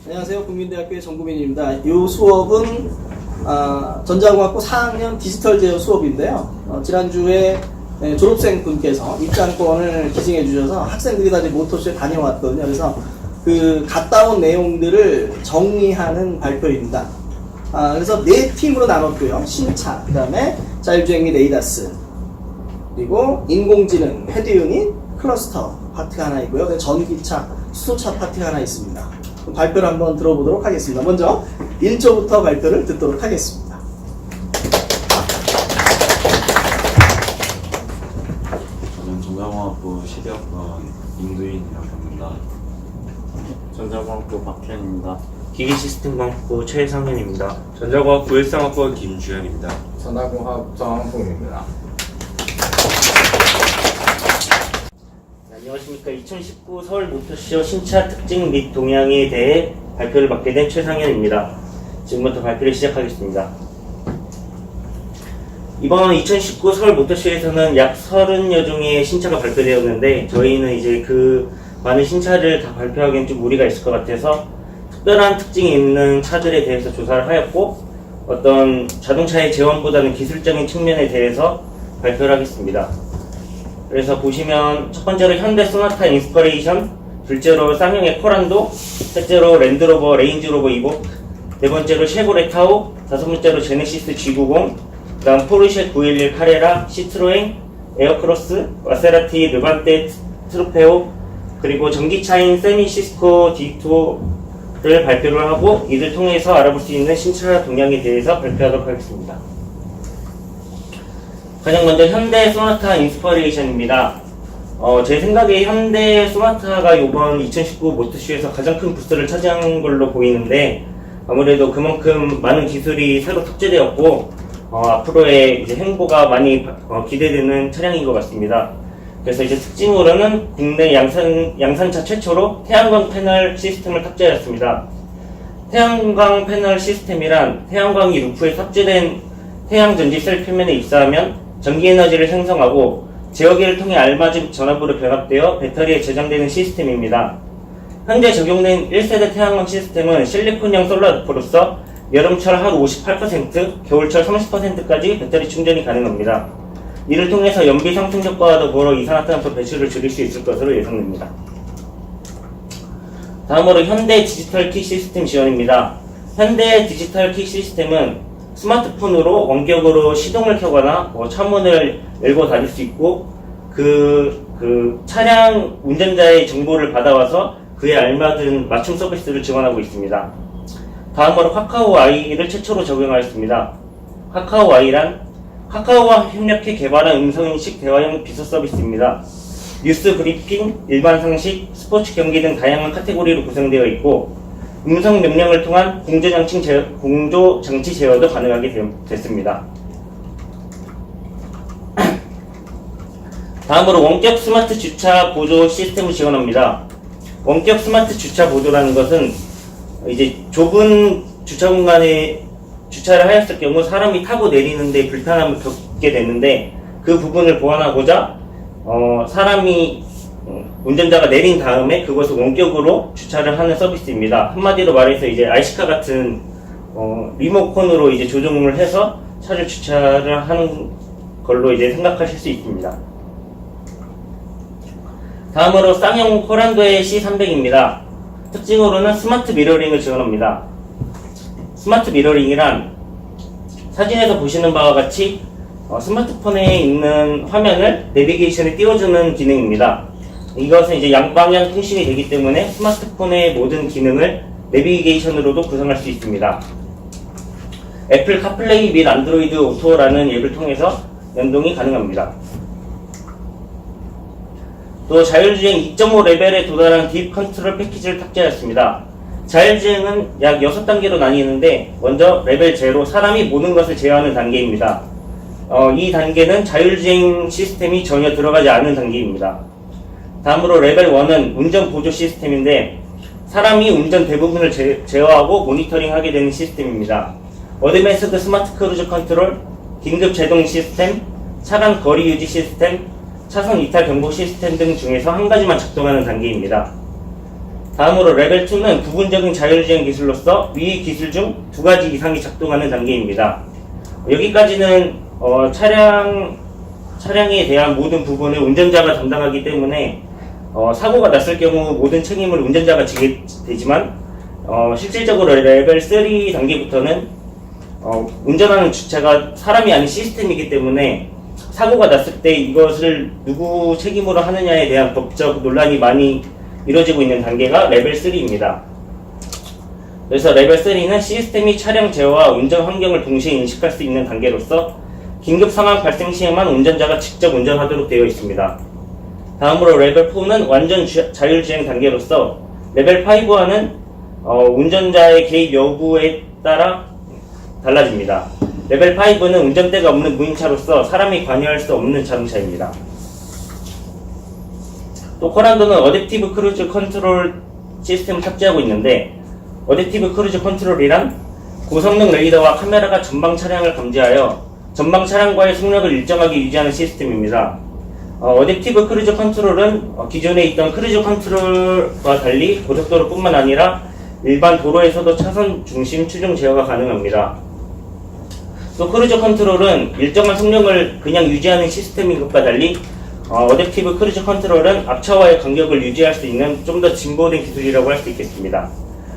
안녕하세요. 국민대학교의 정구민입니다. 이 수업은 전자공학부 4학년 디지털 제어 수업인데요. 지난주에 졸업생 분께서 입장권을 기증해 주셔서 학생들이 다 모터쇼에 다녀왔거든요. 그래서 그 갔다 온 내용들을 정리하는 발표입니다. 그래서 4팀으로 나눴고요. 신차, 그 다음에 자율주행 및 에이다스, 그리고 인공지능, 헤드 유닛, 클러스터 파트가 하나 있고요. 전기차, 수소차 파트가 하나 있습니다. 발표를 한번 들어보도록 하겠습니다. 먼저 1조부터 발표를 듣도록 하겠습니다. 저는 전자공학부 시대학번 임두인이라고 합니다. 전자공학부 박현입니다. 기기시스템공학부 최상현입니다. 전자공학부 일상학번 김주현입니다. 전자공학 정한봉입니다. 안녕하십니까. 2019 서울 모터쇼 신차 특징 및 동향에 대해 발표를 맡게 된 최상현입니다. 지금부터 발표를 시작하겠습니다. 이번 2019 서울 모터쇼에서는 약 30여 종의 신차가 발표되었는데 저희는 이제 그 많은 신차를 다 발표하기엔 좀 무리가 있을 것 같아서 특별한 특징이 있는 차들에 대해서 조사를 하였고 어떤 자동차의 재원보다는 기술적인 측면에 대해서 발표를 하겠습니다. 그래서 보시면 첫 번째로 현대 소나타 인스퍼레이션, 둘째로 쌍용의 코란도, 셋째로 랜드로버 레인지로버 이보크, 네 번째로 쉐보레 타오, 다섯 번째로 제네시스 G90, 그 다음 포르쉐 911 카레라, 시트로엥, 에어크로스, 마세라티 르반테 트루페오, 그리고 전기차인 세미시스코 D2를 발표를 하고 이들 통해서 알아볼 수 있는 신차 동향에 대해서 발표하도록 하겠습니다. 가장 먼저 현대 소나타 인스퍼레이션입니다. 제 생각에 현대 소나타가 이번 2019 모터쇼에서 가장 큰 부스를 차지한 걸로 보이는데 아무래도 그만큼 많은 기술이 새로 탑재되었고 앞으로의 이제 행보가 많이 기대되는 차량인 것 같습니다. 그래서 이제 특징으로는 국내 양산차 최초로 태양광 패널 시스템을 탑재하였습니다. 태양광 패널 시스템이란 태양광이 루프에 탑재된 태양전지 셀 표면에 입사하면 전기에너지를 생성하고 제어기를 통해 알맞은 전압으로 변압되어 배터리에 저장되는 시스템입니다. 현재 적용된 1세대 태양광 시스템은 실리콘형 솔라 루프로서 여름철 하루 58%, 겨울철 30%까지 배터리 충전이 가능합니다. 이를 통해서 연비 상승 효과와 더불어 이산화탄소 배출을 줄일 수 있을 것으로 예상됩니다. 다음으로 현대 디지털 키 시스템 지원입니다. 현대 디지털 키 시스템은 스마트폰으로 원격으로 시동을 켜거나 차문을 열고 닫을 수 있고 그 차량 운전자의 정보를 받아와서 그에 알맞은 맞춤 서비스를 지원하고 있습니다. 다음으로 카카오아이를 최초로 적용하였습니다. 카카오아이란 카카오와 협력해 개발한 음성인식 대화형 비서 서비스입니다. 뉴스 브리핑, 일반 상식, 스포츠 경기 등 다양한 카테고리로 구성되어 있고 음성 명령을 통한 공조장치 제어도 가능하게 됐습니다. 다음으로 원격 스마트 주차 보조 시스템을 지원합니다. 원격 스마트 주차 보조라는 것은 이제 좁은 주차 공간에 주차를 하였을 경우 사람이 타고 내리는데 불편함을 겪게 되는데 그 부분을 보완하고자 사람이 운전자가 내린 다음에 그것을 원격으로 주차를 하는 서비스입니다. 한마디로 말해서 이제 RC카 같은 리모컨으로 이제 조종을 해서 차를 주차를 하는 걸로 이제 생각하실 수 있습니다. 다음으로 쌍용 코란도의 C300입니다. 특징으로는 스마트 미러링을 지원합니다. 스마트 미러링이란 사진에서 보시는 바와 같이 스마트폰에 있는 화면을 내비게이션에 띄워주는 기능입니다. 이것은 이제 양방향 통신이 되기 때문에 스마트폰의 모든 기능을 내비게이션으로도 구성할 수 있습니다. 애플 카플레이 및 안드로이드 오토라는 앱을 통해서 연동이 가능합니다. 또 자율주행 2.5 레벨에 도달한 딥 컨트롤 패키지를 탑재하였습니다. 자율주행은 약 6단계로 나뉘는데 먼저 레벨 0, 사람이 모든 것을 제어하는 단계입니다. 이 단계는 자율주행 시스템이 전혀 들어가지 않은 단계입니다. 다음으로 레벨 1은 운전 보조 시스템인데 사람이 운전 대부분을 제어하고 모니터링하게 되는 시스템입니다. 어드밴스드 스마트 크루즈 컨트롤, 긴급 제동 시스템, 차간 거리 유지 시스템, 차선 이탈 경보 시스템 등 중에서 한 가지만 작동하는 단계입니다. 다음으로 레벨 2는 부분적인 자율주행 기술로서 위 기술 중 2가지 이상이 작동하는 단계입니다. 여기까지는 차량에 대한 모든 부분을 운전자가 담당하기 때문에 사고가 났을 경우 모든 책임을 운전자가 지게 되지만 실질적으로 레벨 3 단계부터는 운전하는 주체가 사람이 아닌 시스템이기 때문에 사고가 났을 때 이것을 누구 책임으로 하느냐에 대한 법적 논란이 많이 이루어지고 있는 단계가 레벨 3입니다. 그래서 레벨 3는 시스템이 차량 제어와 운전 환경을 동시에 인식할 수 있는 단계로서 긴급 상황 발생 시에만 운전자가 직접 운전하도록 되어 있습니다. 다음으로 레벨 4는 완전 자율주행 단계로서 레벨 5와는 운전자의 개입 여부에 따라 달라집니다. 레벨 5는 운전대가 없는 무인차로서 사람이 관여할 수 없는 자동차입니다. 또 코란도는 어댑티브 크루즈 컨트롤 시스템을 탑재하고 있는데, 어댑티브 크루즈 컨트롤이란 고성능 레이더와 카메라가 전방 차량을 감지하여 전방 차량과의 속력을 일정하게 유지하는 시스템입니다. 어댑티브 크루즈 컨트롤은 기존에 있던 크루즈 컨트롤과 달리 고속도로뿐만 아니라 일반 도로에서도 차선 중심 추종 제어가 가능합니다. 또 크루즈 컨트롤은 일정한 속력을 그냥 유지하는 시스템인 것과 달리 어댑티브 크루즈 컨트롤은 앞차와의 간격을 유지할 수 있는 좀 더 진보된 기술이라고 할 수 있겠습니다.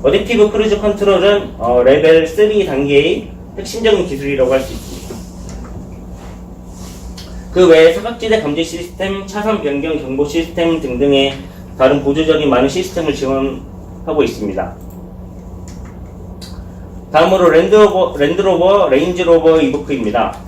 어댑티브 크루즈 컨트롤은 레벨 3 단계의 핵심적인 기술이라고 할 수 있습니다. 그 외에 사각지대 감지 시스템, 차선 변경 경보 시스템 등등의 다른 보조적인 많은 시스템을 지원하고 있습니다. 다음으로 랜드로버 레인지로버 이보크입니다.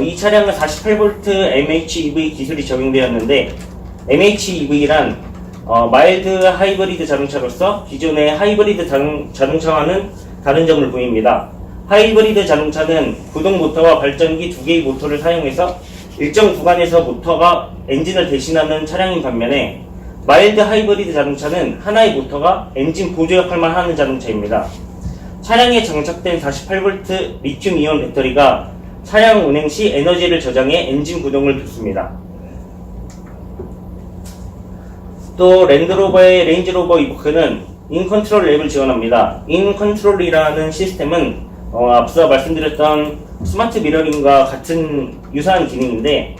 이 차량은 48V MHEV 기술이 적용되었는데, MHEV란 마일드 하이브리드 자동차로서 기존의 하이브리드 자동차와는 다른 점을 보입니다. 하이브리드 자동차는 구동 모터와 발전기 2개의 모터를 사용해서 일정 구간에서 모터가 엔진을 대신하는 차량인 반면에, 마일드 하이브리드 자동차는 하나의 모터가 엔진 보조 역할만 하는 자동차입니다. 차량에 장착된 48V 리튬이온 배터리가 차량 운행 시 에너지를 저장해 엔진 구동을 돕습니다. 또 랜드로버의 레인지로버 이보크는 인컨트롤 랩을 지원합니다. 인컨트롤이라는 시스템은 앞서 말씀드렸던 스마트 미러링과 같은 유사한 기능인데,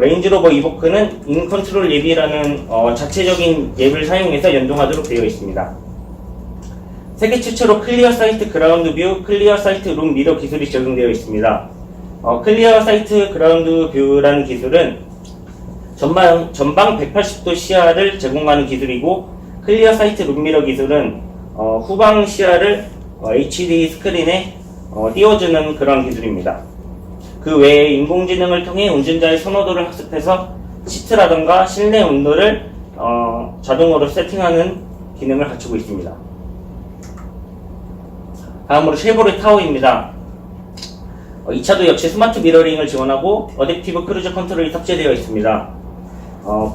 레인지로버 이보크는 인컨트롤 랩이라는 자체적인 랩을 사용해서 연동하도록 되어 있습니다. 세계 최초로 클리어 사이트 그라운드 뷰, 클리어 사이트 룸 미러 기술이 적용되어 있습니다. 클리어 사이트 그라운드 뷰라는 기술은 전방 180도 시야를 제공하는 기술이고, 클리어 사이트 룸 미러 기술은 후방 시야를 HD 스크린에 띄워주는 그런 기술입니다. 그 외에 인공지능을 통해 운전자의 선호도를 학습해서 시트라던가 실내 온도를 자동으로 세팅하는 기능을 갖추고 있습니다. 다음으로 쉐보레 타호입니다. 이 차도 역시 스마트 미러링을 지원하고 어댑티브 크루즈 컨트롤이 탑재되어 있습니다.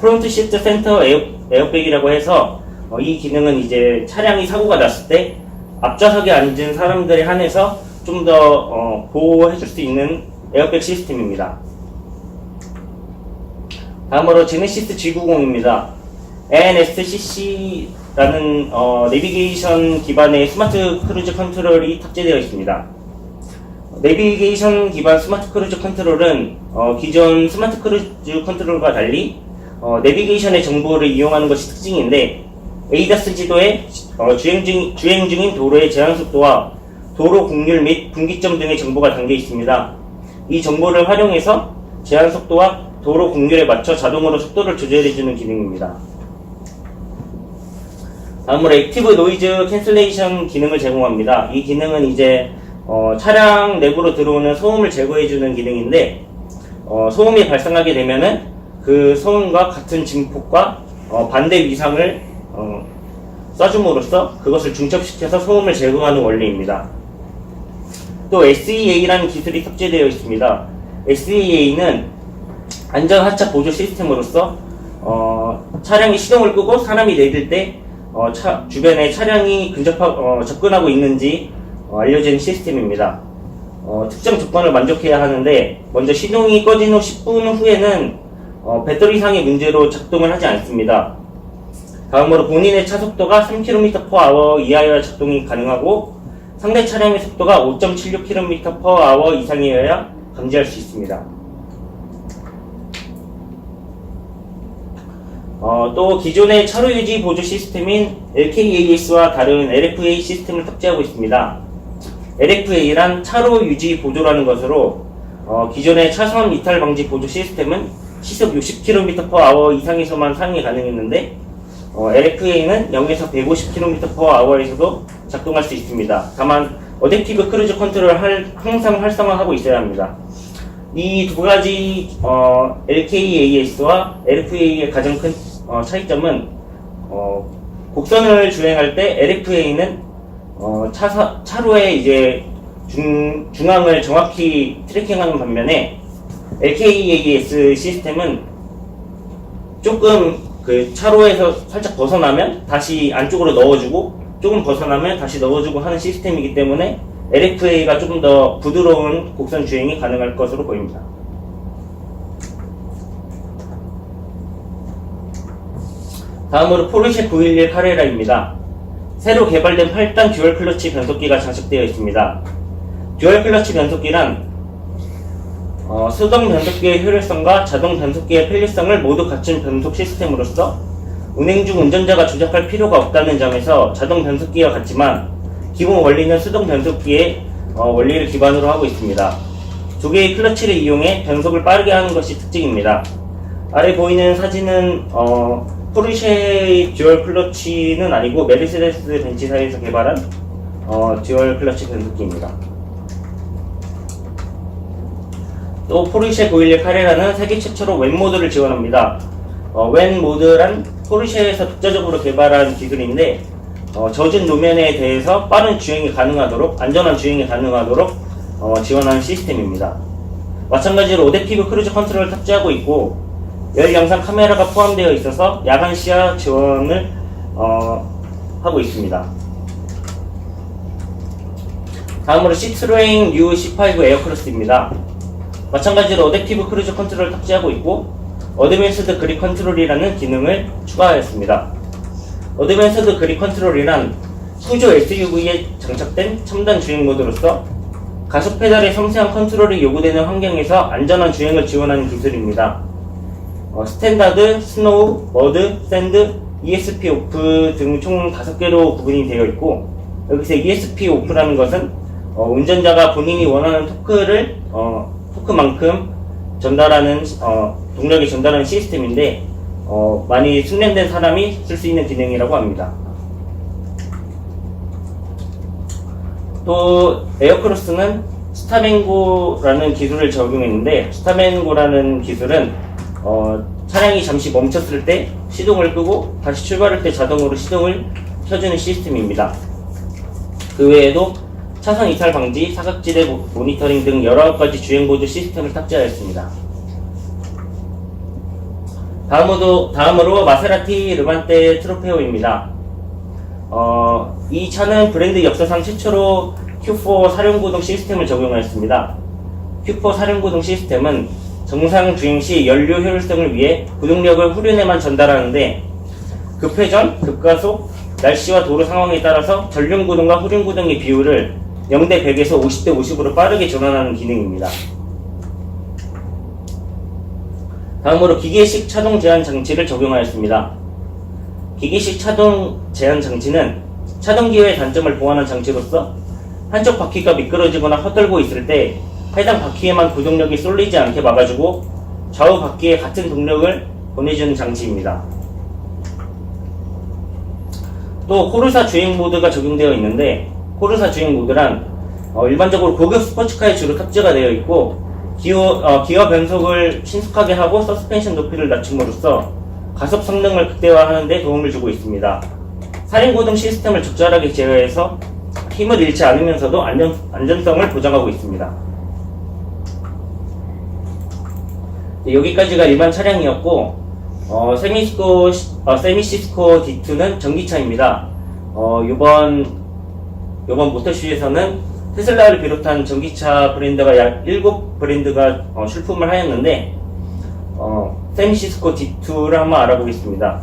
프론트 시트 센터 에어백이라고 해서 이 기능은 이제 차량이 사고가 났을 때 앞좌석에 앉은 사람들에 한해서 좀 더 보호해줄 수 있는 에어백 시스템입니다. 다음으로 제네시스 G90입니다. ANSCC라는 내비게이션 기반의 스마트 크루즈 컨트롤이 탑재되어 있습니다. 내비게이션 기반 스마트 크루즈 컨트롤은 기존 스마트 크루즈 컨트롤과 달리 내비게이션의 정보를 이용하는 것이 특징인데, 에이다스 지도에 주행 중인 도로의 제한속도와 도로 곡률 및 분기점 등의 정보가 담겨 있습니다. 이 정보를 활용해서 제한속도와 도로 곡률에 맞춰 자동으로 속도를 조절해주는 기능입니다. 다음으로 액티브 노이즈 캔슬레이션 기능을 제공합니다. 이 기능은 이제 차량 내부로 들어오는 소음을 제거해주는 기능인데, 소음이 발생하게 되면은 그 소음과 같은 증폭과 반대 위상을 쏴줌으로써 그것을 중첩시켜서 소음을 제거하는 원리입니다. 또 SEA라는 기술이 탑재되어 있습니다. SEA는 안전하차 보조 시스템으로서 차량이 시동을 끄고 사람이 내릴 때 주변에 차량이 접근하고 있는지 알려주는 시스템입니다. 특정 조건을 만족해야 하는데, 먼저 시동이 꺼진 후 10분 후에는 배터리상의 문제로 작동을 하지 않습니다. 다음으로 본인의 차 속도가 3km/h 이하여야 작동이 가능하고 상대 차량의 속도가 5.76km/h 이상이어야 감지할 수 있습니다. 또 기존의 차로 유지 보조 시스템인 LKAS와 다른 LFA 시스템을 탑재하고 있습니다. LFA란 차로 유지 보조라는 것으로 기존의 차선 이탈 방지 보조 시스템은 시속 60km/h 이상에서만 사용이 가능했는데 LFA는 0에서 150km/h에서도 작동할 수 있습니다. 다만 어댑티브 크루즈 컨트롤을 항상 활성화하고 있어야 합니다. 이 두 가지 LKAS와 LFA의 가장 큰 차이점은 곡선을 주행할 때 LFA는 차로의 이제 중앙을 정확히 트래킹하는 반면에 LKAS 시스템은 조금 그 차로에서 살짝 벗어나면 다시 안쪽으로 넣어주고 조금 벗어나면 다시 넣어주고 하는 시스템이기 때문에 LFA가 조금 더 부드러운 곡선 주행이 가능할 것으로 보입니다. 다음으로 포르쉐 911 카레라입니다. 새로 개발된 8단 듀얼 클러치 변속기가 장착되어 있습니다. 듀얼 클러치 변속기란 수동 변속기의 효율성과 자동 변속기의 편리성을 모두 갖춘 변속 시스템으로서 운행 중 운전자가 조작할 필요가 없다는 점에서 자동 변속기와 같지만 기본 원리는 수동 변속기의 원리를 기반으로 하고 있습니다. 두 개의 클러치를 이용해 변속을 빠르게 하는 것이 특징입니다. 아래 보이는 사진은 포르쉐의 듀얼 클러치는 아니고 메르세데스 벤츠사에서 개발한 듀얼 클러치 변속기입니다. 또 포르쉐 911 카레라는 세계 최초로 웬 모드를 지원합니다. 웬 모드란 포르쉐에서 독자적으로 개발한 기술인데 젖은 노면에 대해서 빠른 주행이 가능하도록 안전한 주행이 가능하도록 지원하는 시스템입니다. 마찬가지로 어댑티브 크루즈 컨트롤을 탑재하고 있고 열 영상 카메라가 포함되어 있어서 야간 시야 지원을 하고 있습니다. 다음으로 시트로엔 U15 에어크로스입니다. 마찬가지로 어댑티브 크루즈 컨트롤을 탑재하고 있고 어드밴스드 그립 컨트롤이라는 기능을 추가하였습니다. 어드밴스드 그립 컨트롤이란 푸조 SUV에 장착된 첨단 주행 모드로서 가속 페달의 섬세한 컨트롤이 요구되는 환경에서 안전한 주행을 지원하는 기술입니다. 스탠다드, 스노우, 머드, 샌드, ESP 오프 등 총 5개로 구분이 되어 있고 여기서 ESP 오프라는 것은 운전자가 본인이 원하는 토크만큼 전달하는 동력이 전달하는 시스템인데 많이 숙련된 사람이 쓸 수 있는 기능이라고 합니다. 또 에어크로스는 스타뱅고라는 기술을 적용했는데 스타뱅고라는 기술은 차량이 잠시 멈췄을 때 시동을 끄고 다시 출발할 때 자동으로 시동을 켜주는 시스템입니다. 그 외에도 차선 이탈 방지, 사각지대 모니터링 등 여러 가지 주행 보조 시스템을 탑재하였습니다. 다음으로 마세라티 르만테 트로페오입니다. 이 차는 브랜드 역사상 최초로 Q4 사륜구동 시스템을 적용하였습니다. Q4 사륜구동 시스템은 정상 주행 시 연료 효율성을 위해 구동력을 후륜에만 전달하는데 급회전, 급가속, 날씨와 도로 상황에 따라서 전륜구동과 후륜구동의 비율을 0대 100에서 50대 50으로 빠르게 전환하는 기능입니다. 다음으로 기계식 차동 제한 장치를 적용하였습니다. 기계식 차동 제한 장치는 차동기의 단점을 보완한 장치로서 한쪽 바퀴가 미끄러지거나 헛돌고 있을 때 해당 바퀴에만 구동력이 쏠리지 않게 막아주고 좌우 바퀴에 같은 동력을 보내주는 장치입니다. 또 코르사 주행 모드가 적용되어 있는데 코르사 주행 모드란 일반적으로 고급 스포츠카에 주로 탑재가 되어 있고 기어 변속을 신속하게 하고 서스펜션 높이를 낮춤으로써 가속 성능을 극대화하는 데 도움을 주고 있습니다. 사륜구동 시스템을 적절하게 제어해서 힘을 잃지 않으면서도 안전성을 보장하고 있습니다. 여기까지가 일반 차량이었고 세미시스코 D2는 전기차입니다. 요번 모터쇼에서는 테슬라를 비롯한 전기차 브랜드가 약 7브랜드가 출품을 하였는데 세미시스코 D2를 한번 알아보겠습니다.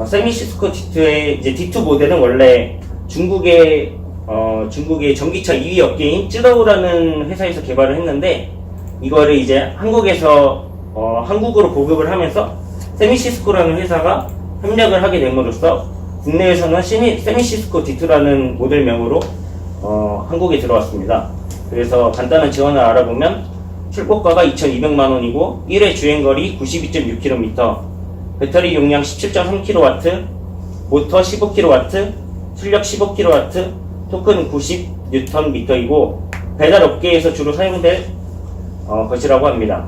세미시스코 D2의 이제 D2 모델은 원래 중국의 전기차 2위 업계인 쯔더우라는 회사에서 개발을 했는데, 이거를 이제 한국으로 보급을 하면서 세미시스코라는 회사가 협력을 하게 됨으로써 국내에서는 세미시스코 D2라는 모델명으로 한국에 들어왔습니다. 그래서 간단한 지원을 알아보면 출고가가 2,200만 원이고 1회 주행거리 92.6km, 배터리 용량 17.3kW, 모터 15kW, 출력 15kW, 토크는 90Nm이고 배달 업계에서 주로 사용될 것이라고 합니다.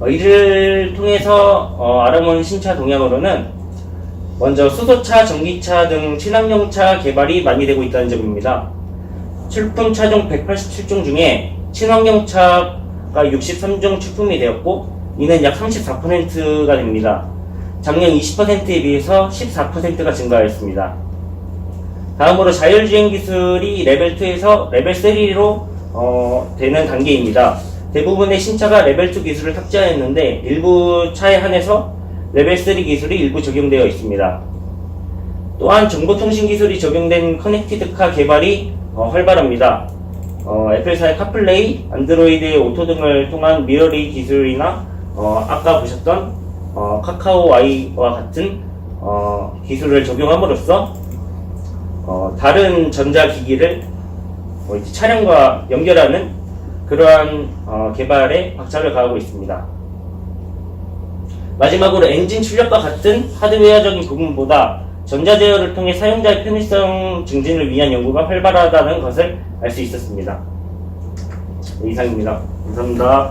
이를 통해서 알아본 신차 동향으로는 먼저 수소차, 전기차 등 친환경차 개발이 많이 되고 있다는 점입니다. 출품 차종 187종 중에 친환경차가 63종 출품이 되었고, 이는 약 34%가 됩니다. 작년 20%에 비해서 14%가 증가하였습니다. 다음으로 자율주행 기술이 레벨 2에서 레벨 3로 되는 단계입니다. 대부분의 신차가 레벨 2 기술을 탑재하였는데 일부 차에 한해서 레벨 3 기술이 일부 적용되어 있습니다. 또한 정보통신 기술이 적용된 커넥티드카 개발이 활발합니다. 애플사의 카플레이, 안드로이드의 오토 등을 통한 미러링 기술이나 아까 보셨던 카카오 Y와 같은 기술을 적용함으로써 다른 전자기기를 이제 차량과 연결하는 그러한 개발에 박차를 가하고 있습니다. 마지막으로 엔진 출력과 같은 하드웨어적인 부분보다 전자제어를 통해 사용자의 편의성 증진을 위한 연구가 활발하다는 것을 알 수 있었습니다. 이상입니다. 감사합니다.